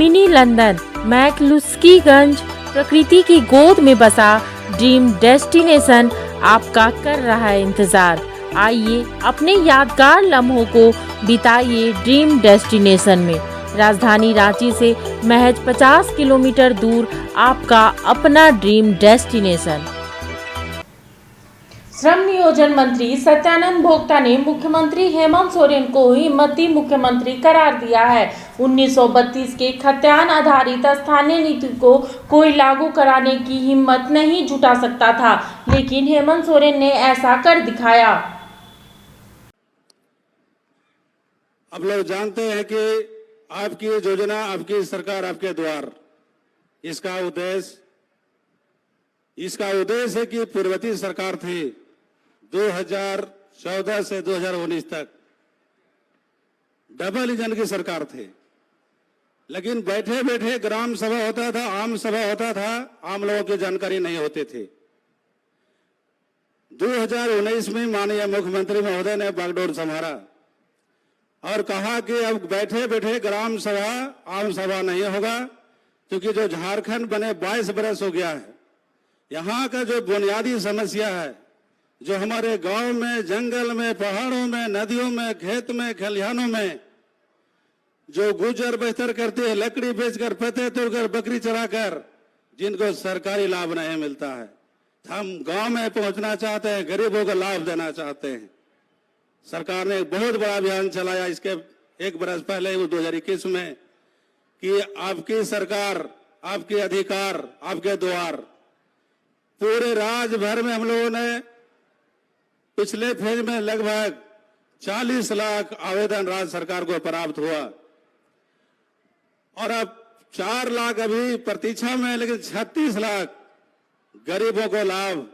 Mini London McCluskieganj प्रकृति की गोद में बसा ड्रीम डेस्टिनेशन आपका कर रहा है इंतजार। आइए अपने यादगार लम्हों को बिताइए ड्रीम डेस्टिनेशन में। राजधानी रांची से महज 50 किलोमीटर दूर आपका अपना ड्रीम डेस्टिनेशन। श्रम नियोजन मंत्री सत्यानंद भोक्ता ने मुख्यमंत्री हेमंत सोरेन को हिम्मती मुख्यमंत्री करार दिया है। 1932 के खतियान आधारित स्थानीय नीति को कोई लागू कराने की हिम्मत नहीं जुटा सकता था, लेकिन हेमंत सोरेन ने ऐसा कर दिखाया। अब लोग जानते हैं कि आपकी योजना, आपकी सरकार, आपके द्वार, इसका उद्देश्य है कि पूर्ववर्ती सरकार थी 2014 से 2019 तक डबल इंजन की सरकार थी, लेकिन बैठे बैठे ग्राम सभा होता था, आम सभा होता था, आम लोगों की जानकारी नहीं होती थी। 2019 में माननीय मुख्यमंत्री महोदय ने बागडोर संभाला और कहा कि अब बैठे बैठे ग्राम सभा, आम सभा नहीं होगा, क्योंकि जो झारखंड बने 22 बरस हो गया है। यहाँ का जो बुनियादी समस्या है, जो हमारे गांव में, जंगल में, पहाड़ों में, नदियों में, खेत में, खलिहानों में जो गुजर बसर करते हैं, लकड़ी बेचकर, पत्ते तोड़कर, बकरी चराकर, जिनको सरकारी लाभ नहीं मिलता है, हम गांव में पहुंचना चाहते हैं, गरीबों को लाभ देना चाहते हैं। सरकार ने एक बहुत बड़ा अभियान चलाया इसके एक बरस पहले 2021 में कि आपकी सरकार, आपके अधिकार, आपके द्वार। पूरे राज्य भर में हम लोगों ने पिछले फेज में लगभग 40 लाख आवेदन राज्य सरकार को प्राप्त हुआ और अब 4 लाख अभी प्रतीक्षा में, लेकिन 36 लाख गरीबों को लाभ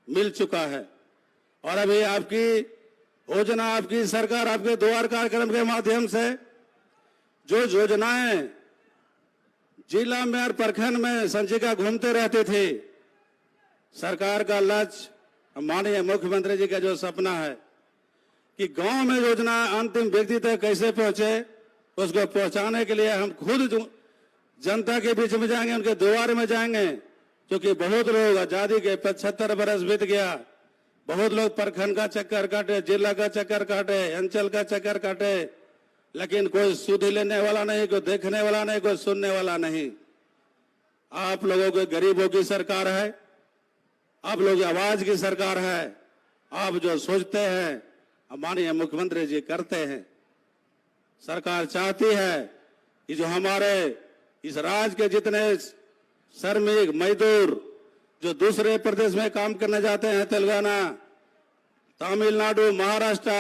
मिल चुका है। और अभी आपकी योजना, आपकी सरकार, आपके द्वार कार्यक्रम के माध्यम से जो योजनाएं जिला में और प्रखंड में संचिका घूमते रहते थे, सरकार का लक्ष्य, माननीय मुख्यमंत्री जी का जो सपना है कि गांव में योजना अंतिम व्यक्ति तक कैसे पहुंचे, उसको पहुंचाने के लिए हम खुद जनता के बीच में जाएंगे, उनके द्वार में जाएंगे। क्योंकि बहुत लोग, आजादी के 75 बरस बीत गया, बहुत लोग प्रखंड का चक्कर काटे, जिला का चक्कर काटे, अंचल का चक्कर काटे, लेकिन कोई सुध लेने वाला नहीं, कोई देखने वाला नहीं, कोई सुनने वाला नहीं। आप लोगों के गरीबों की सरकार है, आप लोग आवाज की सरकार है। आप जो सोचते हैं माननीय मुख्यमंत्री जी करते हैं। सरकार चाहती है कि जो हमारे इस राज्य के जितने श्रमिक मजदूर जो दूसरे प्रदेश में काम करने जाते हैं, तेलंगाना, तमिलनाडु, महाराष्ट्र,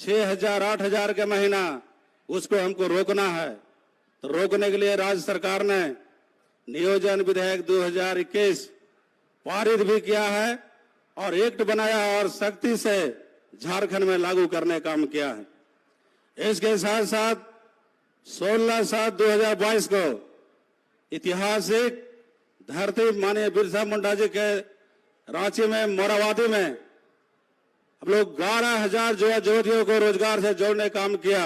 6,000 8,000 के महीना, उसको हमको रोकना है। तो रोकने के लिए राज्य सरकार ने नियोजन विधेयक 2021 पारित भी किया है और एक्ट बनाया और सख्ती से झारखंड में लागू करने का काम किया है। इसके साथ साथ 16/7/2022 को ऐतिहासिक धरती माननीय बिरसा मुंडा जी के रांची में मोराबादी में हम लोग 11,000 युवा युवतियों को रोजगार से जोड़ने का काम किया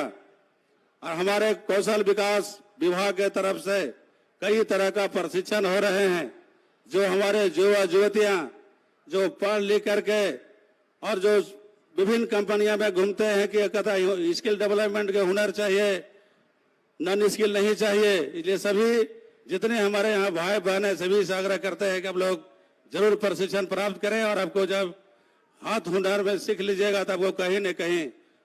और हमारे कौशल विकास विभाग के तरफ से कई तरह का प्रशिक्षण हो रहे हैं। जो हमारे युवा युवतियां जो पढ़ लिख करके और जो विभिन्न कंपनियां में घूमते हैं कि कहता स्किल डेवलपमेंट के हुनर चाहिए, नॉन स्किल नहीं चाहिए, इसलिए सभी जितने हमारे यहाँ भाई बहन है सभी से आग्रह करते हैं कि आप लोग जरूर प्रशिक्षण प्राप्त करें और आपको जब हाथ हुनर में सीख लीजिएगा तो आपको कहीं न कहीं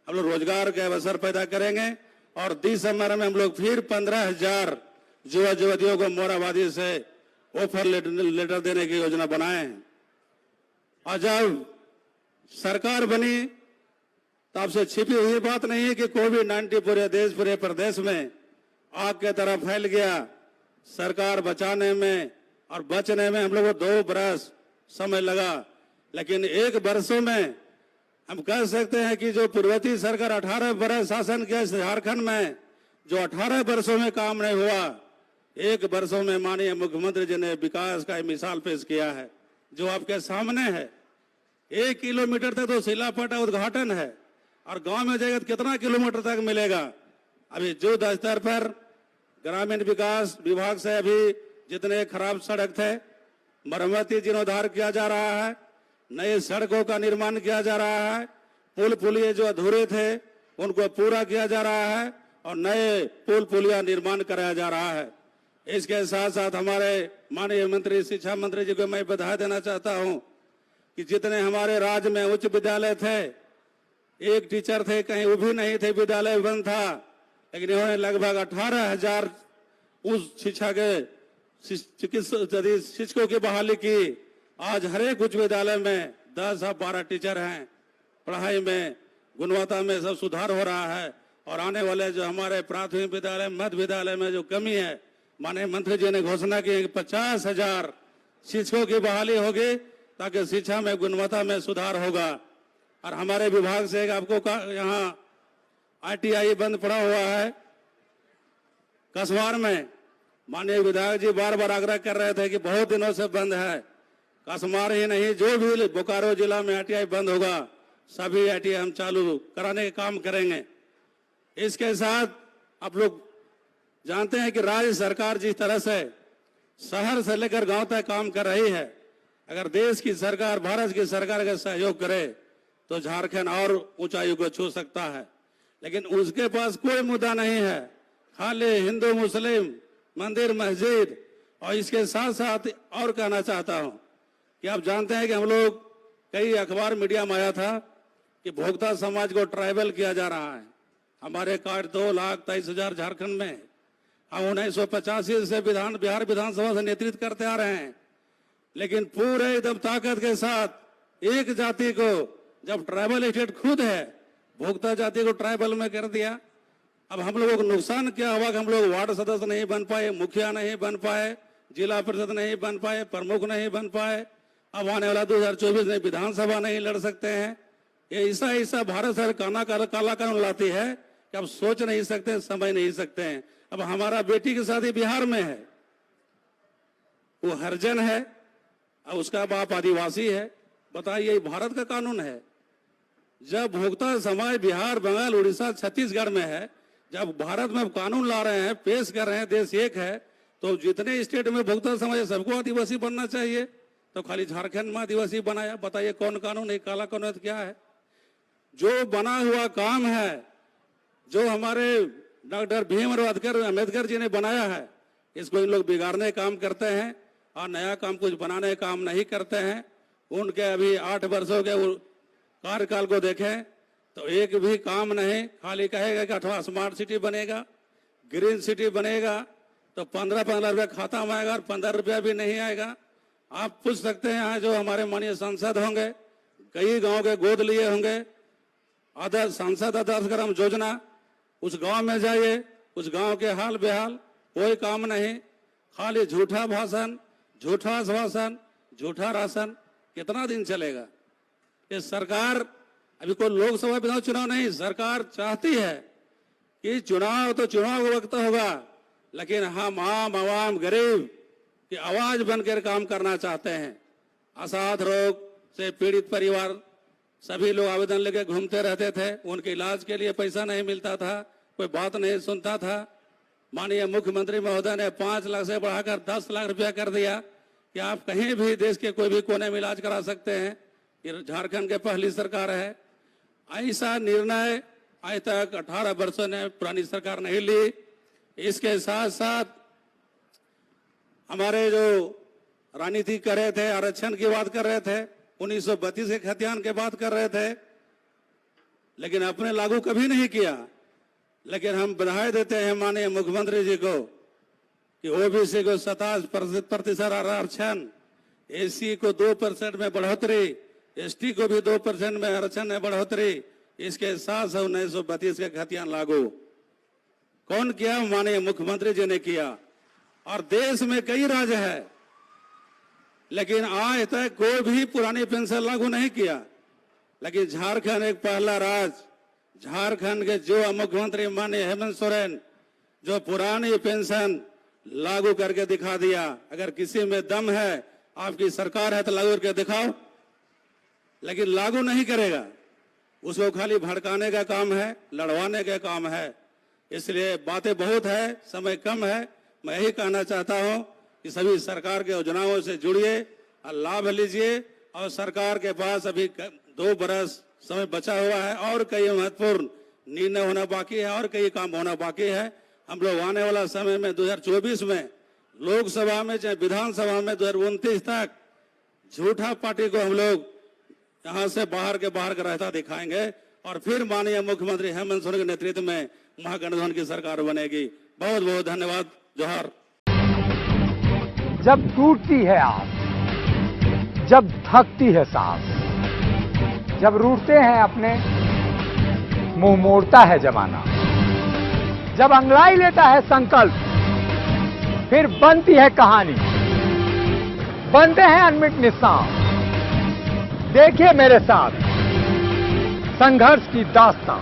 हम लोग रोजगार के अवसर पैदा करेंगे। और दिसंबर में हम लोग फिर 15,000 युवा युवतियों को मोराबादी से ऑफर लेटर देने की योजना बनाए हैं। और जब सरकार बनी तो आपसे छिपी हुई बात नहीं है कि कोविड-19 पूरे देश, पूरे प्रदेश में आग के तरह फैल गया। सरकार बचाने में और बचने में हम लोगों को 2 बरस समय लगा, लेकिन 1 वर्षों में हम कह सकते हैं कि जो पूर्ववर्ती सरकार 18 बरस शासन किया झारखंड में, जो 18 वर्षों में काम नहीं हुआ, 1 वर्षों में माननीय मुख्यमंत्री जी ने विकास का मिसाल पेश किया है जो आपके सामने है। 1 किलोमीटर तक तो शिलापटा उद्घाटन है और गांव में जाएगा तो कितना किलोमीटर तक मिलेगा। अभी युद्ध स्तर पर ग्रामीण विकास विभाग से अभी जितने खराब सड़क थे मरम्मती जीर्णोद्धार किया जा रहा है, नए सड़कों का निर्माण किया जा रहा है, पुल पुलिये जो अधूरे थे उनको पूरा किया जा रहा है और नए पुल पुलिया निर्माण कराया जा रहा है। इसके साथ साथ हमारे माननीय मंत्री शिक्षा मंत्री जी को मैं बधाई देना चाहता हूं कि जितने हमारे राज्य में उच्च विद्यालय थे, एक टीचर थे कहीं वो भी नहीं थे, विद्यालय बंद था, लेकिन इन्होंने लगभग 18,000 उस शिक्षा के शिक्षकों की बहाली की। आज हर एक उच्च विद्यालय में 10 या 12 टीचर हैं। पढ़ाई में गुणवत्ता में सब सुधार हो रहा है और आने वाले जो हमारे प्राथमिक विद्यालय मध्य विद्यालय में जो कमी है, माननीय मंत्री जी ने घोषणा की कि 50,000 शिक्षकों की बहाली होगी ताकि शिक्षा में गुणवत्ता में सुधार होगा। और हमारे विभाग से आपको यहाँ ITI बंद पड़ा हुआ है कसवार में। माननीय विधायक जी बार बार आग्रह कर रहे थे कि बहुत दिनों से बंद है। कसवार ही नहीं, जो भी बोकारो जिला में ITI बंद होगा सभी ITI हम चालू कराने का काम करेंगे। इसके साथ आप लोग जानते हैं कि राज्य सरकार जिस तरह से शहर से लेकर गांव तक काम कर रही है, अगर देश की सरकार, भारत की सरकार का सहयोग करे तो झारखंड और ऊंचाई को छू सकता है। लेकिन उसके पास कोई मुद्दा नहीं है, खाली हिंदू मुस्लिम मंदिर मस्जिद। और इसके साथ साथ और कहना चाहता हूं कि आप जानते हैं कि हम लोग कई अखबार मीडिया में आया था कि भोक्ता समाज को ट्राइबल किया जा रहा है। हमारे कार्ड 2,23,000 झारखंड में। हम 1985 से बिहार विधानसभा से नेतृत्व करते आ रहे हैं, लेकिन पूरे एकदम ताकत के साथ एक जाति को, जब ट्राइबल स्टेट खुद है, भोक्ता जाति को ट्राइबल में कर दिया। अब हम लोगों को नुकसान क्या हुआ कि हम लोग वार्ड सदस्य नहीं बन पाए, मुखिया नहीं बन पाए, जिला परिषद नहीं बन पाए, प्रमुख नहीं बन पाए। अब आने वाला 2024 में विधानसभा नहीं लड़ सकते हैं। ये ऐसा भारत सरकार काला कानून लाती है कि अब सोच नहीं सकते, समझ नहीं सकते हैं। अब हमारा बेटी की शादी बिहार में है, वो हरिजन है और उसका बाप आदिवासी है। बताइए, ये भारत का कानून है। जब भोक्ता समाज बिहार, बंगाल, उड़ीसा, छत्तीसगढ़ में है, जब भारत में कानून ला रहे हैं, पेश कर रहे हैं, देश एक है, तो जितने स्टेट में भोक्ता समाज है सबको आदिवासी बनना चाहिए। तो खाली झारखंड में आदिवासी बनाया। बताइए कौन कानून है? काला कानून क्या है? जो बना हुआ काम है, जो हमारे डॉक्टर भीमराव अम्बेडकर जी ने बनाया है, इसको इन लोग बिगाड़ने काम करते हैं और नया काम कुछ बनाने काम नहीं करते हैं। उनके अभी 8 वर्षों के कार्यकाल को देखें तो एक भी काम नहीं, खाली कहेगा कि अथवा स्मार्ट सिटी बनेगा, ग्रीन सिटी बनेगा, तो 15-15 रुपया खाता में आएगा और 15 रुपया भी नहीं आएगा। आप पूछ सकते हैं यहाँ जो हमारे माननीय सांसद होंगे, कई गांव के गोद लिए होंगे, आदर्श सांसद आदर्श ग्राम योजना, उस गांव में जाइए, उस गांव के हाल बेहाल, कोई काम नहीं, खाली झूठा भाषण, झूठा आश्वासन, झूठा राशन। कितना दिन चलेगा ये सरकार? अभी कोई लोकसभा विधानसभा चुनाव नहीं, सरकार चाहती है कि चुनाव तो चुनाव का वक्त होगा, लेकिन हम आम आवाम गरीब की आवाज बनकर काम करना चाहते हैं। असाध रोग से पीड़ित परिवार सभी लोग आवेदन लेके घूमते रहते थे, उनके इलाज के लिए पैसा नहीं मिलता था, कोई बात नहीं सुनता था। माननीय मुख्यमंत्री महोदय ने 5 लाख से बढ़ाकर 10 लाख रुपया कर दिया कि आप कहीं भी देश के कोई भी कोने में इलाज करा सकते हैं। ये झारखंड के पहली सरकार है। ऐसा निर्णय आज तक 18 वर्षों ने पुरानी सरकार नहीं ली। इसके साथ साथ हमारे जो राजनीति कर रहे थे, आरक्षण की बात कर रहे थे, 1932 के खतियान की बात कर रहे थे, लेकिन अपने लागू कभी नहीं किया। लेकिन हम बधाई देते हैं माननीय मुख्यमंत्री जी को कि ओबीसी को 27% आरक्षण, एससी को 2% में बढ़ोतरी, एसटी को भी 2% में आरक्षण में बढ़ोतरी। इसके साथ 1932 के खतियान लागू कौन किया? माननीय मुख्यमंत्री जी ने किया। और देश में कई राज्य है, लेकिन आज तक कोई भी पुरानी पेंशन लागू नहीं किया। लेकिन झारखंड एक पहला राज्य, झारखंड के जो मुख्यमंत्री माननीय हेमंत सोरेन जो पुरानी पेंशन लागू करके दिखा दिया। अगर किसी में दम है, आपकी सरकार है तो लागू करके दिखाओ, लेकिन लागू नहीं करेगा। उसको खाली भड़काने का काम है, लड़वाने का काम है। इसलिए बातें बहुत है, समय कम है। मैं यही कहना चाहता हूं कि सभी सरकार के योजनाओं से जुड़िए और लाभ लीजिए। और सरकार के पास अभी 2 बरस समय बचा हुआ है और कई महत्वपूर्ण निर्णय होना बाकी है और कई काम होना बाकी है। हम लोग आने वाला समय में 2024 में लोकसभा में चाहे विधानसभा में 2029 तक झूठा पार्टी को हम लोग यहाँ से बाहर के रहता दिखाएंगे और फिर माननीय मुख्यमंत्री हेमंत सोरेन के नेतृत्व में महागठबंधन की सरकार बनेगी। बहुत बहुत धन्यवाद। जोहार। जब टूटती है आस, जब थकती है सांस, जब रूठते हैं अपने, मुंह मोड़ता है जमाना, जब अंगड़ाई लेता है संकल्प, फिर बनती है कहानी, बनते हैं अनमिट निशान। देखिए मेरे साथ संघर्ष की दास्तां।